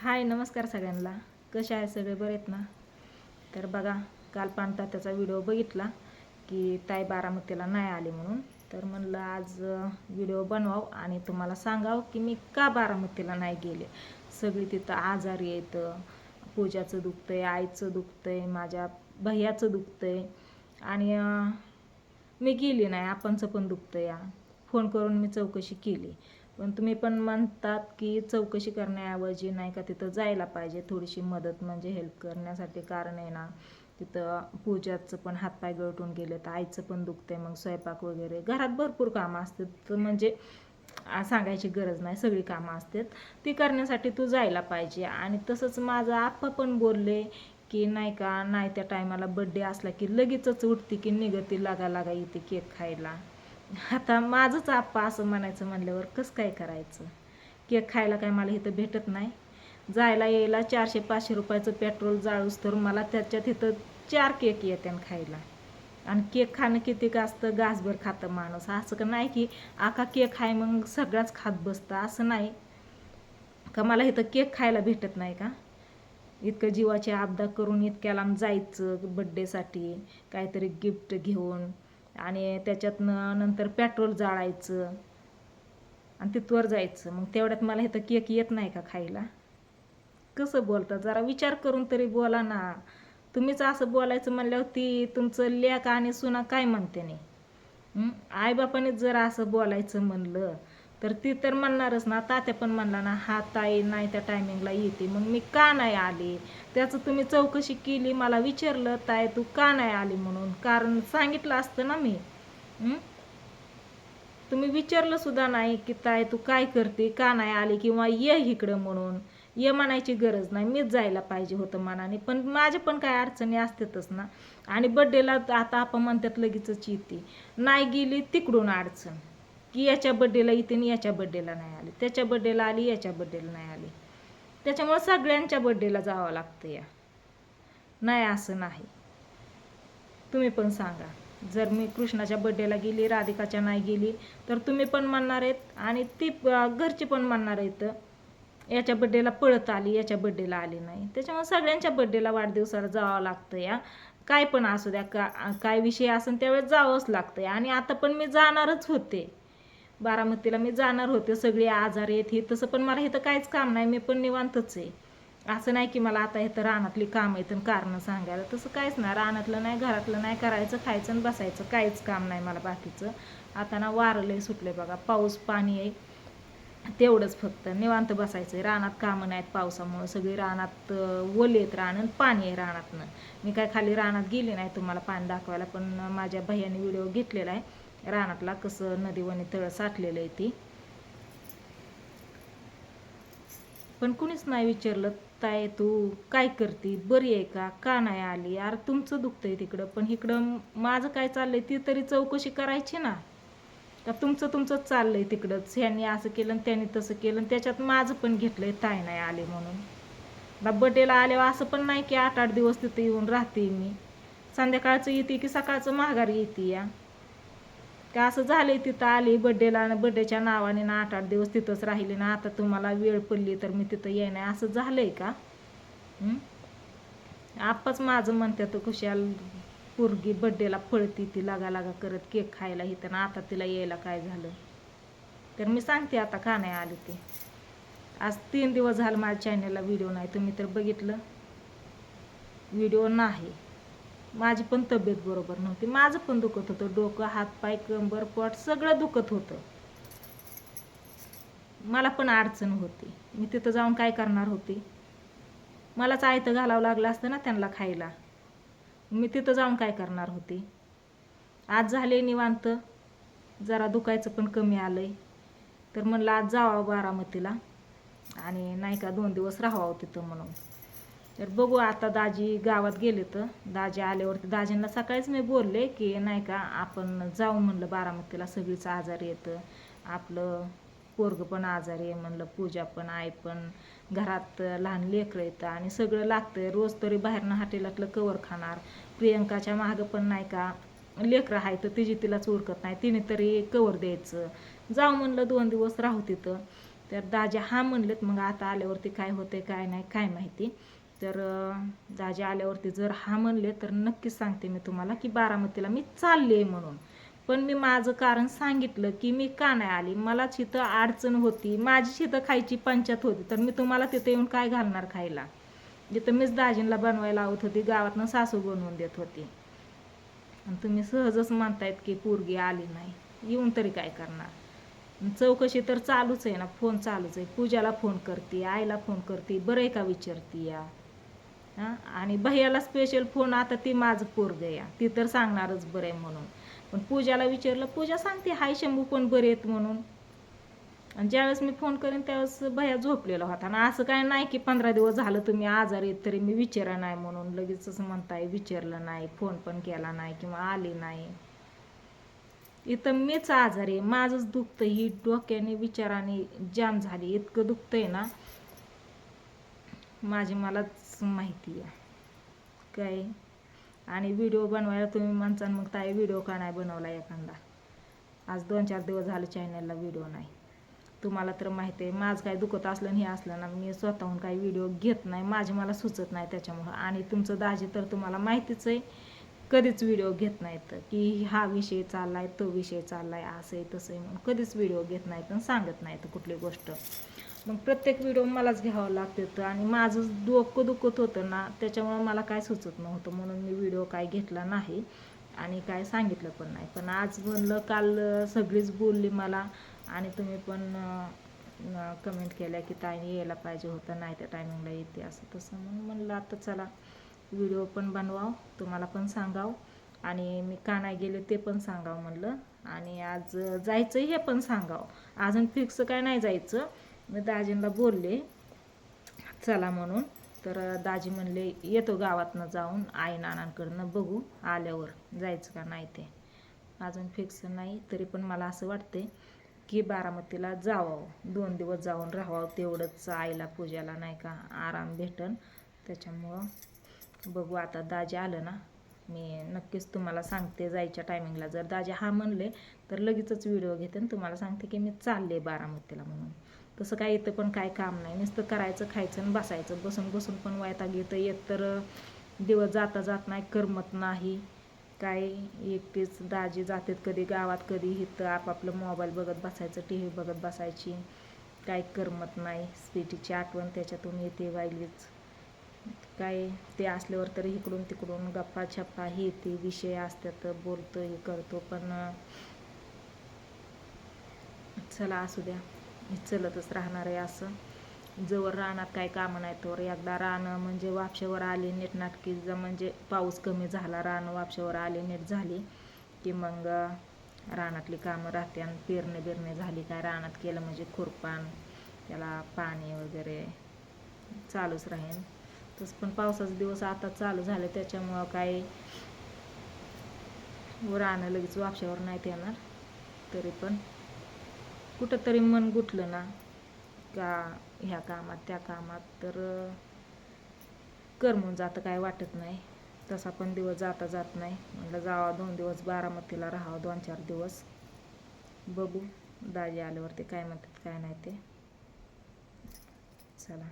हाय नमस्कार सगळ्यांना. कसे आहे सगळे, बरे आहेत ना? तर बघा, काल पाणतात्याचा व्हिडिओ बघितला की ताई बारामतीला नाही आली म्हणून. तर म्हणलं आज व्हिडिओ बनवावं आणि तुम्हाला सांगावं की मी का बारामतीला नाही गेले. सगळी तिथं आजारी येतं, पूजाचं दुखतंय, आईचं दुखतंय, माझ्या भैयाचं दुखतंय आणि मी गेली नाही. आपणचं पण दुखतं या. फोन करून मी चौकशी केली, पण तुम्ही पण म्हणतात की चौकशी करण्याऐवजी नाही का तिथं जायला पाहिजे, थोडीशी मदत म्हणजे हेल्प करण्यासाठी. कारण आहे ना, तिथं पूजाचं पण हातपाय गळटून गेले, तर आईचं पण दुखतंय, मग स्वयंपाक वगैरे घरात भरपूर कामं असतात. तर म्हणजे सांगायची गरज नाही, सगळी कामं असतात, ती करण्यासाठी तू जायला पाहिजे. आणि तसंच माझं आप्पा पण बोलले की नाही का, नाही त्या टायमाला बड्डे असला की लगेचच उठते की निघती, लागा लागा येते केक खायला. आता माझंच आप्पा असं म्हणायचं म्हणल्यावर कसं काय करायचं. केक खायला काय मला इथं भेटत नाही. जायला यायला 400-500 रुपयाचं पेट्रोल जाळूस तर मला त्याच्यात इथं 4 केक येते खायला. आणि केक खाणं किती का असतं, घासभर खातं माणूस. असं का नाही की आका केक आहे मग सगळ्याच खात बसतं, असं नाही का. मला इथं केक खायला भेटत नाही का. इतकं जीवाची आपदा करून इतक्या लांब जायचं बड्डेसाठी, काहीतरी गिफ्ट घेऊन, आणि त्याच्यातनं नंतर पेट्रोल जाळायचं आणि तिथवर जायचं. मग तेवढ्यात मला इथं केक येत नाही का खायला. कसं बोलता, जरा विचार करून तरी बोला ना. तुम्हीच असं बोलायचं म्हणल्यावर ती तुमचं लेक आणि सुना काय म्हणते नाही. आईबापानेच जर असं बोलायचं म्हणलं तर ती तर म्हणणारच ना. तात्या पण म्हणला ना, हा ताई नाही त्या टायमिंगला येते, मग मी का नाही आली. त्याचं तुम्ही चौकशी केली, मला विचारलं ताई तू का नाही आली म्हणून, कारण सांगितलं असतं ना मी. तुम्ही विचारलं सुद्धा नाही की ताई तू काय करते, का नाही आली, किंवा ये इकडं म्हणून. ये म्हणायची गरज नाही, मीच जायला पाहिजे होतं मनाने. पण माझ्या पण काय अडचणी असतातच ना. आणि बड्डेला आता आपण म्हणतात लगेचच येते, नाही गेली तिकडून अडचण की याच्या बड्डेला येते आणि याच्या बड्डेला नाही आली, त्याच्या बड्डेला आली, याच्या बड्डेला नाही आली. त्याच्यामुळे सगळ्यांच्या बड्डेला जावं लागतं या. नाही असं नाही. तुम्ही पण सांगा, जर मी कृष्णाच्या बड्डेला गेली, राधिकाच्या नाही गेली, तर तुम्ही पण म्हणणार आहेत आणि ती घरची पण म्हणणार आहेत याच्या बड्डेला पळत आली, याच्या बड्डेला आली नाही. त्याच्यामुळे सगळ्यांच्या बड्डेला वाढदिवसाला जावं लागतं या. काय पण असू द्या, काय विषय असेल त्यावेळेस जावंच लागतं. आणि आता पण मी जाणारच होते बारामतीला, मी जाणार होते. सगळे आजार आहेत ही तसं, पण मला इथं काहीच काम नाही, मी पण निवांतच आहे. असं नाही की मला आता इथं रानातली काम आहेत आणि कारणं सांगायला, तसं काहीच नाही. रानातलं नाही, घरातलं नाही, करायचं खायचं आणि बसायचं, काहीच काम नाही मला बाकीचं. आता ना वारं लय सुटले बघा, पाऊस पाणी आहे, तेवढंच फक्त निवांत बसायचं आहे. रानात कामं नाहीत पावसामुळं, सगळी रानात ओले आहेत, रान पाणी आहे रानातनं. मी काय खाली रानात गेली नाही तुम्हाला पाणी दाखवायला, पण माझ्या भैयाने व्हिडिओ घेतलेला आहे रानातला, कसं नदीवणी तळं साठलेलं आहे ती. पण कुणीच नाही विचारलं ताई तू काय करते, बरी आहे का नाही आली. यार तुमचं दुखतंय तिकडं, पण इकडं माझं काय चाललंय ती तरी चौकशी करायची ना. का तुमचं तुमचंच चाललंय तिकडंच, ह्यांनी असं केलं आणि त्यांनी तसं केलं, आणि त्याच्यात माझं पण घेतलंय ताई नाही आले म्हणून. बड्डेला आल्यावर असं पण नाही की 8-8 दिवस तिथे येऊन राहते मी. संध्याकाळचं येते की सकाळचं माघारी येते या. का असं झालंय तिथं आली बड्डेला आणि बड्डेच्या नावाने ना 8-8 दिवस तिथंच राहिले ना, आता तुम्हाला वेळ पडली तर मी तिथं ये नाही, असं झालंय का. आप्पाच माझं म्हणतात खुशाल पोरगी बड्डेला पळती ती लागा लागा करत केक खायला इथं, ना आता तिला यायला काय झालं. तर मी सांगते आता का नाही आली ते. आज 3 दिवस झालं माझ्या चॅनलला व्हिडिओ नाही, तुम्ही तर बघितलं व्हिडिओ नाही. माझी पण तब्येत बरोबर नव्हती, माझं पण दुखत होतं, डोकं हातपाय कंबर पोट सगळं दुखत होतं. मला पण अडचण होती, मी तिथं जाऊन काय करणार होती. मलाच आयतं घालावं लागलं असतं ना त्यांना खायला, मी तिथं जाऊन काय करणार होती. आज झाले निवांत, जरा दुखायचं पण कमी आलंय, तर म्हणलं आज जावं बारामतीला आणि नाही का 2 दिवस राहावं तिथं म्हणून. तर बघू आता, दाजी गावात गेले तर दाजी आल्यावरती दाजींना सकाळीच मी बोलले की नाही का आपण जाऊ म्हणलं बारामतीला, सगळीच आजारी येतं, आपलं पोरगं पण आजारी आहे म्हणलं, पूजा पण, आई पण, घरात लहान लेकरं येतं आणि सगळं लागतंय. रोज तरी बाहेरनं हॉटेलातलं कवर खाणार. प्रियंकाच्या मागं पण नाही का लेकरं आहे तर तिलाच उरकत नाही, तिने तरी कवर द्यायचं. जाऊ म्हणलं 2 दिवस राहू तिथं. तर दाजी हा म्हणलेत. मग आता आल्यावरती काय होते काय नाही काय माहिती. तर दाजी आल्यावरती जर हा म्हणले तर नक्कीच सांगते मी तुम्हाला की बारामतीला मी चालले म्हणून. पण मी माझं कारण सांगितलं की मी का नाही आली, मलाच इथं अडचण होती, माझीच इथं खायची पंचायत होती, तर मी तुम्हाला तिथे येऊन काय घालणार खायला. जिथं मीच दाजींना बनवायला लावत होती, गावातनं सासू बनवून देत होती, आणि तुम्ही सहजच म्हणतायत की पोरगी आली नाही, येऊन तरी काय करणार. चौकशी तर चालूच आहे ना, फोन चालूच आहे. पूजाला फोन करते, आईला फोन करते, बरं आहे का विचारते या. हां, आणि भैयाला स्पेशल फोन, आता ती माझं पोरग या, ती तर सांगणारच बरं आहे म्हणून. पण पूजाला विचारलं, पूजा सांगते हाय शंभू पण बरे आहेत म्हणून. आणि ज्यावेळेस मी फोन करेन त्यावेळेस भैया झोपलेला होता. आणि असं काय नाही की 15 दिवस झालं तुम्ही आजारी आहेत तरी मी विचारा नाही म्हणून लगेचच म्हणताय विचारलं नाही, फोन पण केला नाही किंवा आली नाही. इथं मीच आजारी आहे, माझंच दुखतं, ही डोक्याने विचाराने जाम झाली, इतकं दुखतंय ना माझी मलाच माहिती आहे काय. आणि व्हिडिओ बनवायला तुम्ही म्हणता मग ताई व्हिडिओ का नाही बनवला एखादा. आज 2-4 दिवस झाले चॅनलला व्हिडिओ नाही. तुम्हाला तर माहिती आहे माझं काय दुखत असलं हे असलं ना, मी स्वतःहून काही व्हिडिओ घेत नाही, माझी मला सुचत नाही त्याच्यामुळं. आणि तुमचं दाजी तर तुम्हाला माहितीच आहे, कधीच व्हिडिओ घेत नाहीत की हा विषय चाललाय तो विषय चाललाय असं आहे तसं आहे म्हणून कधीच व्हिडिओ घेत नाहीत आणि सांगत नाहीत कुठली गोष्ट. मग प्रत्येक व्हिडिओ मलाच घ्यावं लागतं आणि माझं डोकं दुखत होतं ना, त्याच्यामुळं मला काय सुचत नव्हतं म्हणून मी व्हिडिओ काय घेतला नाही आणि काय सांगितलं पण नाही. पण आज म्हणलं, काल सगळीच बोलली मला आणि तुम्ही पण कमेंट केल्या की ताईने यायला पाहिजे होतं, नाही त्या टायमिंगला येते असं तसं. म्हणून म्हणलं आता चला व्हिडिओ पण बनवावं, तुम्हाला पण सांगावं आणि मी का नाही गेले ते पण सांगावं म्हणलं. आणि आज जायचं हे पण सांगावं. अजून फिक्स काय नाही जायचं, मी दाजींना बोलले चला म्हणून. तर दाजी म्हणले येतो गावातनं जाऊन आई नानांकडनं, बघू आल्यावर जायचं का नाही ते. अजून फिक्स नाही, तरी पण मला असं वाटते की बारामतीला जावं, 2 दिवस जाऊन राहावं, तेवढंच आईला पूजाला नाही का आराम भेटन. त्याच्यामुळं बघू आता दाजी आलं ना मी नक्कीच तुम्हाला सांगते जायच्या टायमिंगला. जर दाजी हा म्हणले तर लगेचच व्हिडिओ घेते आणि तुम्हाला सांगते की मी चालले बारामतीला म्हणून. तसं काय इथं पण काय काम नाही, नुसतं करायचं खायचं आणि बसायचं. बसून बसून पण वैताग येतं, एक तर दिवस जाता जात नाही, करमत नाही काय. एकटीच दाजी जातात कधी गावात कधी इथं, आपापलं मोबाईल बघत बसायचं, टी व्ही बघत बसायची, काय करमत नाही. स्वीटीची आठवण त्याच्यातून येते वाईलीच काय. ते असल्यावर तरी इकडून तिकडून गप्पा छप्पा हे ते विषय असतात, बोलतो हे करतो. पण चला असू द्या, चलतच राहणार आहे असं. जवळ रानात काय कामं नाही तर एकदा रानं म्हणजे वापशावर आली नीटनाटकी, म्हणजे पाऊस कमी झाला, रानं वापशावर आली नीट झाली की मग रानातली कामं राहते. आणि पेरणे बिरणे झाली काय रानात केलं म्हणजे खुरपान, त्याला पाणी वगैरे चालूच राहीन. तसं पण पावसाचे दिवस आता चालू झाले त्याच्यामुळं काय रानं लगेच वापशावर नाहीत येणार. तरी पण कुठंतरी मन गुंतलं ना का ह्या कामात त्या कामात तर करमून जातं, काय वाटत नाही. तसा पण दिवस जाता जात नाही. म्हटलं जावा 2 दिवस बारामतीला राहावं, 2-4 दिवस. बघू दाजी आल्यावरती काय म्हणतात काय नाही ते. चला.